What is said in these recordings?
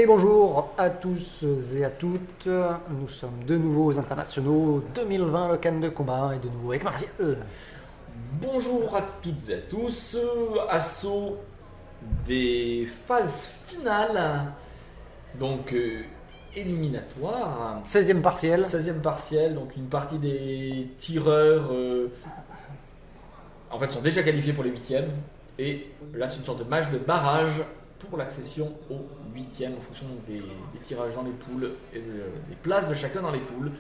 Et bonjour à tous et à toutes, nous sommes de nouveau aux internationaux 2020, le Cannes de combat, et de nouveau avec Martial. Bonjour à toutes et à tous, assaut des phases finales, donc éliminatoires. 16e partiel. 16e partiel, donc une partie des tireurs en fait sont déjà qualifiés pour les 8e, et là c'est une sorte de match de barrage pour l'accession aux 8e en fonction des tirages dans les poules et des places de chacun dans les poules.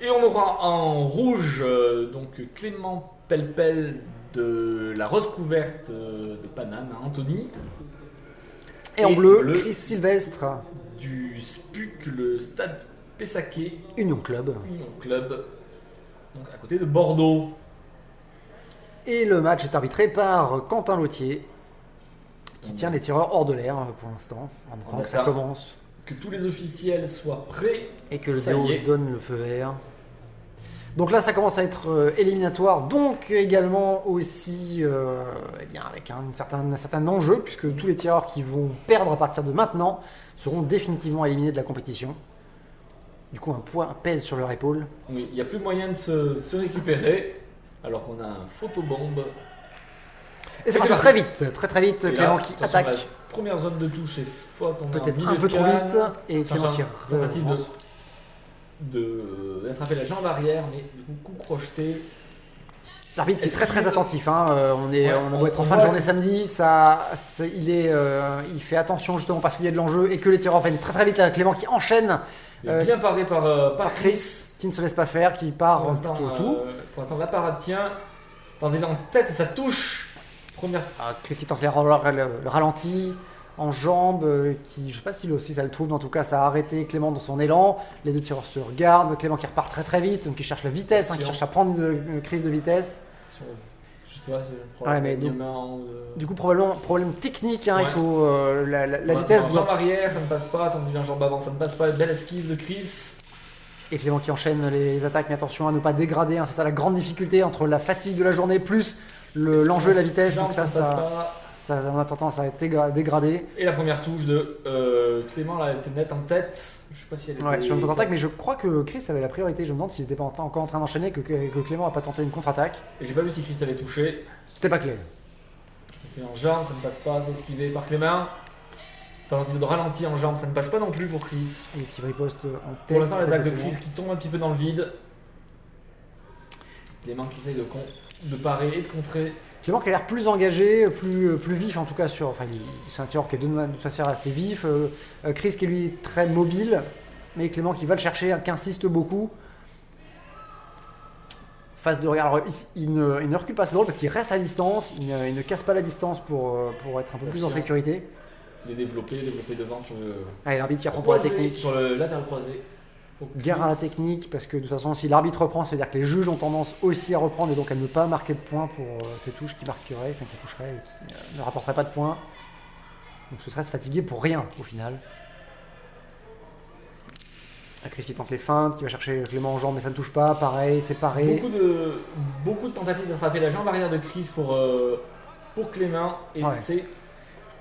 Et on aura en rouge donc Clément Pelpel de la Rose Couverte de Paname à Antony. Et en bleu, Chris Sylvestre du SPUC, le Stade Pessaquet Union Club. Donc à côté de Bordeaux. Et le match est arbitré par Quentin Lautier, qui tient les tireurs hors de l'air pour l'instant, en attendant que ça commence. Que tous les officiels soient prêts. Et que le DO donne le feu vert. Donc là, ça commence à être éliminatoire, donc également aussi avec un certain enjeu, puisque tous les tireurs qui vont perdre à partir de maintenant seront définitivement éliminés de la compétition. Du coup, un poids pèse sur leur épaule. Oui, il n'y a plus moyen de se récupérer, alors qu'on a un photobombe. Et c'est parti très vite, très vite, et Clément là, qui attaque. La première zone de touche est faute, peut-être un peu trop vite, et Clément qui tentative d'attraper la jambe arrière, mais du coup crocheté. L'arbitre est très attentif, on a beau être en fin de journée samedi, il fait attention justement parce qu'il y a de l'enjeu et que les tireurs viennent très vite. Là, Clément qui enchaîne, bien paré par Chris, qui ne se laisse pas faire, qui part pour l'instant la parade tient, tendez en tête et ça touche. Chris qui tente le ralenti en jambes, je ne sais pas si ça le trouve, mais en tout cas ça a arrêté Clément dans son élan. Les deux tireurs se regardent, Clément qui repart très vite, donc qui cherche la vitesse, qui cherche à prendre une crise de vitesse. Je sais pas, c'est problème du coup problème technique, il faut la vitesse. Jambe arrière ça ne passe pas, tandis que jambe avant ça ne passe pas, belle esquive de Chris. Et Clément qui enchaîne les attaques, mais attention à ne pas dégrader, c'est ça la grande difficulté entre la fatigue de la journée plus l'enjeu et la vitesse, donc ça, on a tendance à être dégradé. Et la première touche de Clément, là, elle était nette en tête. Je sais pas si elle était sur une contre-attaque, mais je crois que Chris avait la priorité. Je me demande s'il n'était pas encore en train d'enchaîner, que Clément n'a pas tenté une contre-attaque. Et j'ai pas vu si Chris avait touché. C'était pas clair. C'est en jambe, ça ne passe pas, c'est esquivé par Clément. Tentative de ralenti en jambe, ça ne passe pas non plus pour Chris. Et esquive riposte en tête. Pour l'instant, l'attaque de Chris qui tombe un petit peu dans le vide. Clément qui essaye de parer et de contrer. Clément qui a l'air plus engagé, plus vif en tout cas c'est un tireur qui est de façon assez vif. Chris qui est lui très mobile, mais Clément qui va le chercher, qui insiste beaucoup. Phase de regard, il ne recule pas, c'est drôle parce qu'il reste à distance, il ne casse pas la distance pour être un peu plus en sécurité. Il est développé devant sur le. L'arbitre qui reprend pour la technique. Sur le latéral croisé. Guerre à la technique, parce que de toute façon, si l'arbitre reprend, c'est-à-dire que les juges ont tendance aussi à reprendre et donc à ne pas marquer de points pour ces touches qui toucheraient et qui ne rapporteraient pas de points. Donc ce serait se fatiguer pour rien au final. Chris qui tente les feintes, qui va chercher Clément en jambe, mais ça ne touche pas, pareil, séparé. Beaucoup de tentatives d'attraper la jambe arrière de Chris pour Clément, et c'est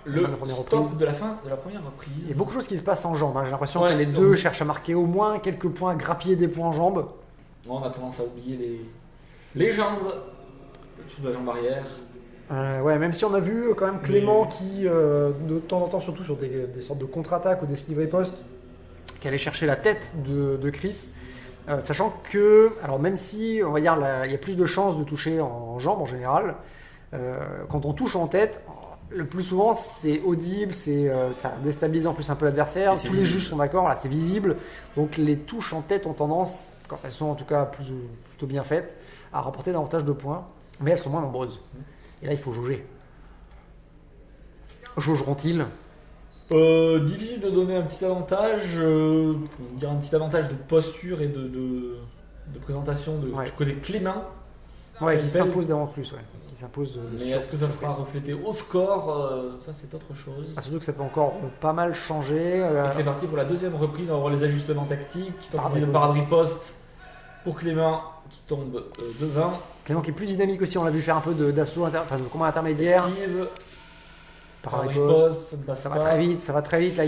le stop de la fin de la première reprise. Il y a beaucoup de choses qui se passent en jambes. J'ai l'impression que les deux cherchent à marquer au moins quelques points, grappiller des points en jambes. On a tendance à oublier les jambes, surtout la jambe arrière. Même si on a vu quand même Clément qui, de temps en temps, surtout sur des sortes de contre-attaques ou d'esquive riposte, qui allait chercher la tête de Chris. Sachant que, alors même si on va dire il y a plus de chances de toucher en jambes en général, quand on touche en tête, le plus souvent c'est audible, ça déstabilise en plus un peu l'adversaire, tous les juges sont d'accord, là c'est visible, donc les touches en tête ont tendance, quand elles sont en tout cas plutôt bien faites, à rapporter davantage de points, mais elles sont moins nombreuses. Et là il faut jauger. Jaugeront-ils ? Difficile de donner un petit avantage, un petit avantage de posture et de présentation du côté Clément. Qui s'impose d'avant plus, qui s'impose. Mais est-ce que ça sera reflété au score? Ça c'est autre chose. Surtout que ça peut encore pas mal changer. Et c'est parti pour la deuxième reprise, on va voir les ajustements tactiques, tentative de parade riposte pour Clément qui tombe devant. Clément qui est plus dynamique aussi, on l'a vu faire un peu d'assaut, de combat intermédiaire. Esquive. Parade riposte, ça va très vite. Là,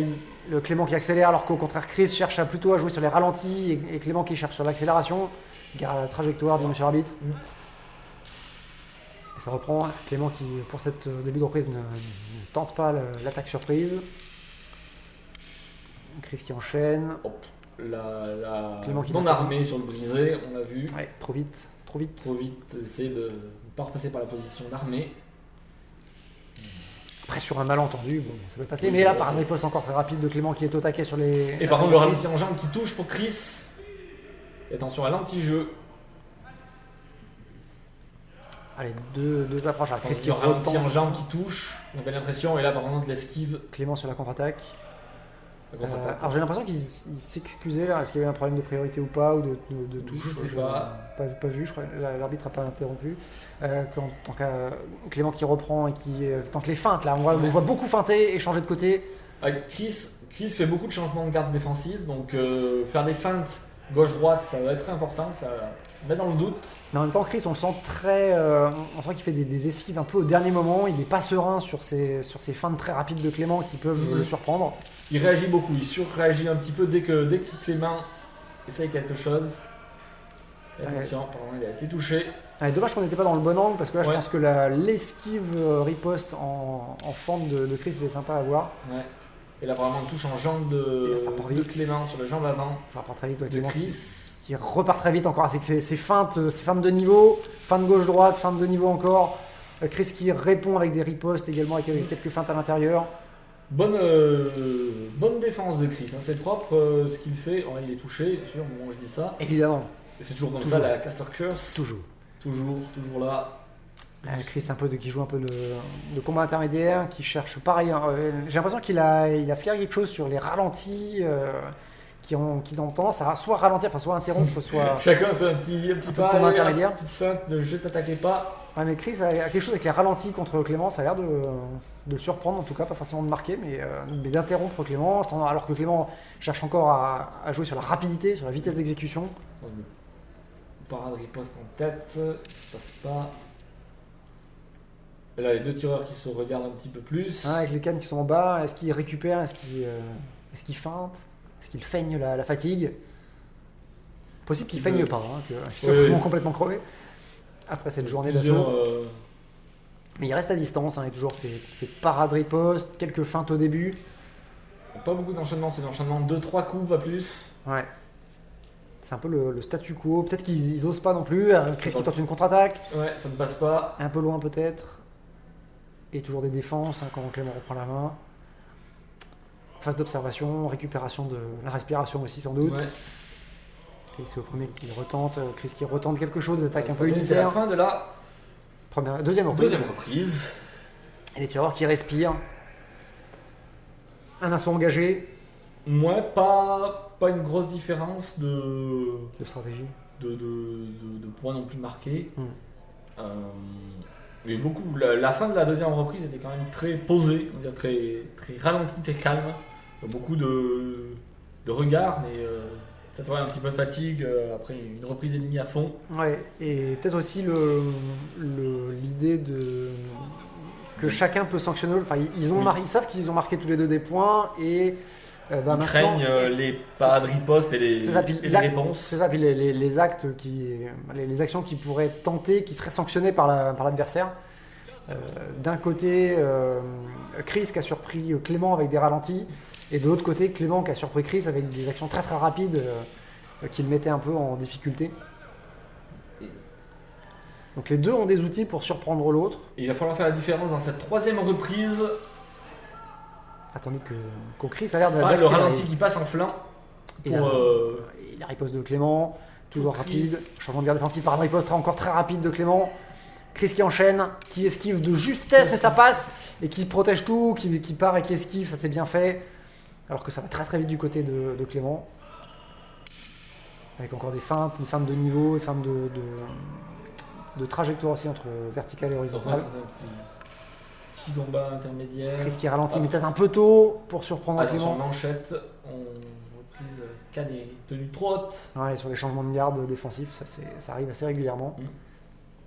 Le Clément qui accélère alors qu'au contraire Chris cherche plutôt à jouer sur les ralentis et Clément qui cherche sur l'accélération. Garde la trajectoire, dit monsieur l'arbitre. Et ça reprend. Clément qui, pour cette début de reprise, ne tente pas l'attaque surprise. Chris qui enchaîne. Hop, la Clément qui non-armée sur le brisé, on l'a vu. Ouais, trop vite. Trop vite, essayer de ne pas repasser par la position d'armée. Après, sur un malentendu, bon, ça peut passer. Mais là, par un riposte encore très rapide de Clément qui est au taquet sur les. Et par contre, le ralenti en jambe qui touche pour Chris. Et attention à l'anti-jeu. Allez, deux approches. Chris qui ralenti retente. en jambe qui touche. On avait l'impression. Et là, par contre, l'esquive. Clément sur la contre-attaque. Alors j'ai l'impression qu'il s'excusait là. Est-ce qu'il y avait un problème de priorité ou pas, ou de touche? Je sais pas. Pas vu, je crois. L'arbitre n'a pas interrompu. Tant qu'à Clément qui reprend et qui tente les feintes là. On voit beaucoup feinter et changer de côté. Avec Chris fait beaucoup de changements de garde défensive. Donc faire des feintes gauche-droite, ça va être très important. Ça met dans le doute. Mais en même temps, Chris, on le sent très. On sent qu'il fait des esquives un peu au dernier moment. Il n'est pas serein sur ces feintes très rapides de Clément qui peuvent le surprendre. Il réagit beaucoup, il surréagit un petit peu dès que Clément essaye quelque chose. Et attention, pardon, il a été touché. Dommage qu'on n'était pas dans le bon angle parce que là, je Ouais. pense que l'esquive riposte en fente de Chris était sympa à voir. Ouais. Et là, vraiment, touche en jambe Et là, ça part de vite. Clément sur la jambe avant Ça repart très vite. Ouais, de Clément Chris. qui repart très vite encore avec ses feintes de niveau, feinte gauche-droite, feinte de niveau encore. Chris qui répond avec des ripostes également avec quelques feintes à l'intérieur. Bonne défense de Chris, hein. C'est propre ce qu'il fait. Oh, il est touché, bien sûr, au moment où je dis ça. Évidemment. Et c'est toujours comme Toujours. ça, la Caster Curse. Toujours. Toujours là. Chris qui joue un peu de combat intermédiaire, qui cherche pareil. J'ai l'impression qu'il a flairé quelque chose sur les ralentis qui ont tendance à soit ralentir, soit interrompre, soit. Chacun fait un petit pas. combat allez, intermédiaire. une petite feinte de je t'attaquais pas. Ouais, mais Chris a quelque chose avec les ralentis contre Clément, ça a l'air de le surprendre en tout cas, pas forcément de marquer, mais d'interrompre Clément, alors que Clément cherche encore à jouer sur la rapidité, sur la vitesse d'exécution. Parade riposte en tête, passe pas. Et là, les deux tireurs qui se regardent un petit peu plus. Avec les cannes qui sont en bas, est-ce qu'il récupère, est-ce qu'il feinte, est-ce qu'il feigne la fatigue? Possible qu'il feigne pas, hein, qu'il soit vraiment complètement crevé après cette journée d'assaut. Mais il reste à distance, hein, et toujours ces parades riposte, quelques feintes au début. Pas beaucoup d'enchaînement, c'est l'enchaînement 2-3 coups, pas plus. Ouais. C'est un peu le statu quo. Peut-être qu'ils osent pas non plus. Chris qui tente une contre-attaque. Ouais, ça ne passe pas. Un peu loin peut-être. Et toujours des défenses, hein, quand Clément reprend la main. Phase d'observation, récupération de la respiration aussi sans doute. Ouais. Et c'est au premier qui retente. Chris qui retente quelque chose, attaque un peu C'est la unitaire. fin de la Deuxième reprise. deuxième reprise. Et les tireurs qui respirent. Un assaut engagé. Ouais, pas une grosse différence de De stratégie. de points non plus marqués. Mm. Mais beaucoup. La fin de la deuxième reprise était quand même très posée, on va dire très ralentie, très calme. Beaucoup de regards, mais peut-être un petit peu de fatigue après une reprise et demie à fond. Ouais, et peut-être aussi l'idée que chacun peut sanctionner. Enfin, ils savent qu'ils ont marqué tous les deux des points et Ils maintenant, craignent les parades ripostes et les réponses. C'est ça, puis les actes les actions qui pourraient être tentées, qui seraient sanctionnées par l'adversaire. D'un côté, Chris qui a surpris Clément avec des ralentis, et de l'autre côté, Clément qui a surpris Chris avec des actions très très rapides qui le mettaient un peu en difficulté. Donc les deux ont des outils pour surprendre l'autre. Il va falloir faire la différence dans cette troisième reprise. Tandis qu'au Chris a l'air Le d'accélérer. ralenti qui passe en flanc. Et la riposte de Clément, toujours Chris. rapide. Changement de garde défensive par riposte encore très rapide de Clément. Chris qui enchaîne, qui esquive de justesse, mais ça passe. Et qui protège tout, qui part et qui esquive, ça c'est bien fait. Alors que ça va très très vite du côté de Clément. Avec encore des feintes, une feinte de niveau, une feinte de trajectoire aussi entre verticale et horizontale. Petit combat intermédiaire. Chris qui ralentit, mais peut-être un peu tôt pour surprendre Attention, Clément. manchette. Reprise canée. Tenue trop haute. Ouais, sur les changements de garde défensifs, ça arrive assez régulièrement.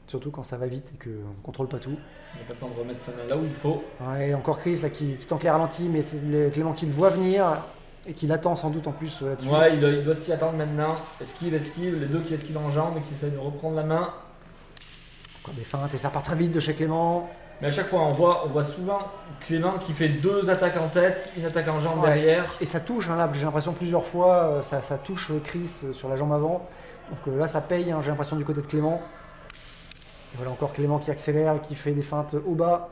Surtout quand ça va vite et qu'on contrôle pas tout. On n'a pas le temps de remettre sa main là où il faut. Ouais, encore Chris là, qui tente les ralentis, mais c'est Clément qui le voit venir et qui l'attend sans doute en plus là-dessus. Ouais, il doit s'y attendre maintenant. Esquive, les deux qui esquivent en jambe et qui essayent de reprendre la main. Encore des feintes et ça part très vite de chez Clément. Mais à chaque fois, on voit souvent Clément qui fait 2 attaques en tête, une attaque en jambe derrière. Et ça touche, hein, là, j'ai l'impression plusieurs fois, ça touche Chris sur la jambe avant. Donc là, ça paye, hein, j'ai l'impression du côté de Clément. Et voilà encore Clément qui accélère, qui fait des feintes au bas.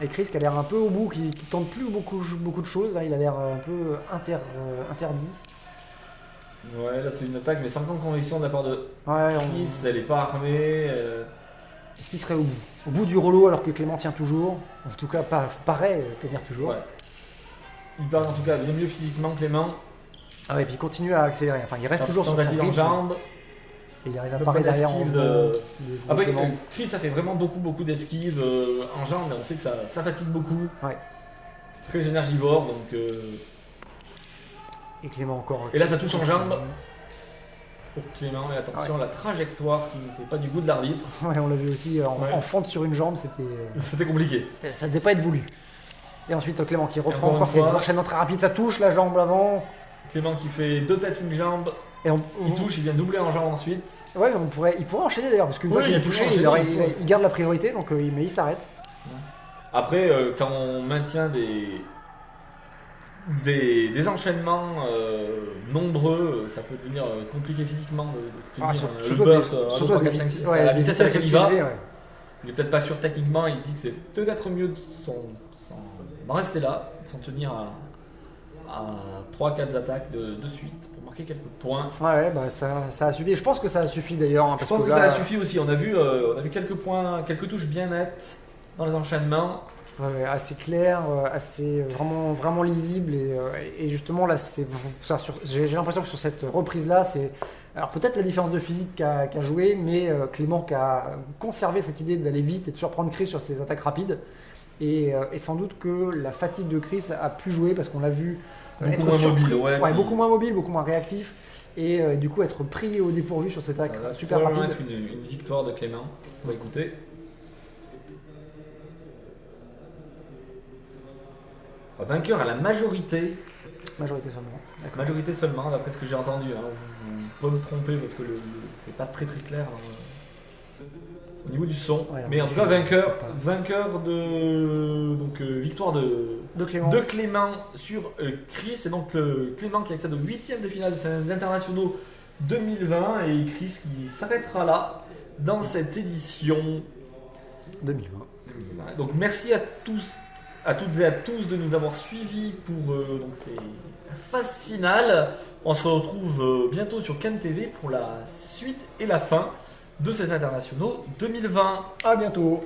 Et Chris qui a l'air un peu au bout, qui tente plus beaucoup de choses. Là, il a l'air un peu interdit. Ouais, là c'est une attaque, mais sans grande conviction de la part de Ouais, Chris. Elle est pas armée. Est-ce qu'il serait au bout? Au bout du rouleau alors que Clément tient toujours. En tout cas, paraît tenir toujours. Ouais. Il part en tout cas bien mieux physiquement, Clément. Ah ouais, et puis il continue à accélérer. Enfin, il reste toujours sur son tentative en rythme. jambe. Et il arrive à Le parer point derrière en d'esquive Après, Chris a fait vraiment beaucoup d'esquives en jambe, mais on sait que ça fatigue beaucoup. Ouais. C'est très énergivore, donc. Et Clément encore. Et là, ça touche en jambe. Pour Clément, et attention, la trajectoire qui n'était pas du goût de l'arbitre. Ouais, on l'a vu aussi en fente sur une jambe, C'était compliqué. ça devait pas être voulu. Et ensuite Clément qui reprend encore encore une ses fois. enchaînements très rapides, ça touche la jambe avant. Clément qui fait 2 têtes, une jambe. Et Il touche, il vient doubler en jambe ensuite. Ouais, mais il pourrait enchaîner d'ailleurs, parce qu'une fois Oui, qu'il a il touché, pourrait enchaîner, il garde la priorité, donc mais il s'arrête. Après, quand on maintient des enchaînements nombreux, ça peut devenir compliqué physiquement de tenir le surtout burst, surtout 3, des 4, 5, 6, ouais, à la des vitesse à laquelle il va. élevées, ouais. Il est peut-être pas sûr techniquement, il dit que c'est peut-être mieux d'en rester là, de s'en tenir à 3-4 attaques de suite pour marquer quelques points. Ouais, bah ça a suffi. Je pense que ça a suffi d'ailleurs. Hein, Je pense que ça a suffi aussi. On a vu quelques points, quelques touches bien nettes dans les enchaînements. Ouais, assez clair, assez vraiment lisible et justement là j'ai l'impression que sur cette reprise là c'est alors peut-être la différence de physique qui a joué, mais Clément qui a conservé cette idée d'aller vite et de surprendre Chris sur ses attaques rapides et sans doute que la fatigue de Chris a pu jouer parce qu'on l'a vu beaucoup moins mobile, beaucoup moins mobile, beaucoup moins réactif et du coup être pris au dépourvu sur cette attaque super rapide. Être une victoire de Clément. On va écouter. Vainqueur à la majorité. Majorité seulement. D'accord. Majorité seulement, d'après ce que j'ai entendu. Hein. Vous pouvez me tromper parce que c'est pas très clair au niveau du son. Ouais, mais en tout cas, vainqueur de victoire de Clément sur Chris. Et donc Clément qui accède au 8e de finale des internationaux 2020 et Chris qui s'arrêtera là dans cette édition 2020. Donc merci à toutes et à tous de nous avoir suivis pour ces phases finales. On se retrouve bientôt sur Cannes TV pour la suite et la fin de ces internationaux 2020. À bientôt.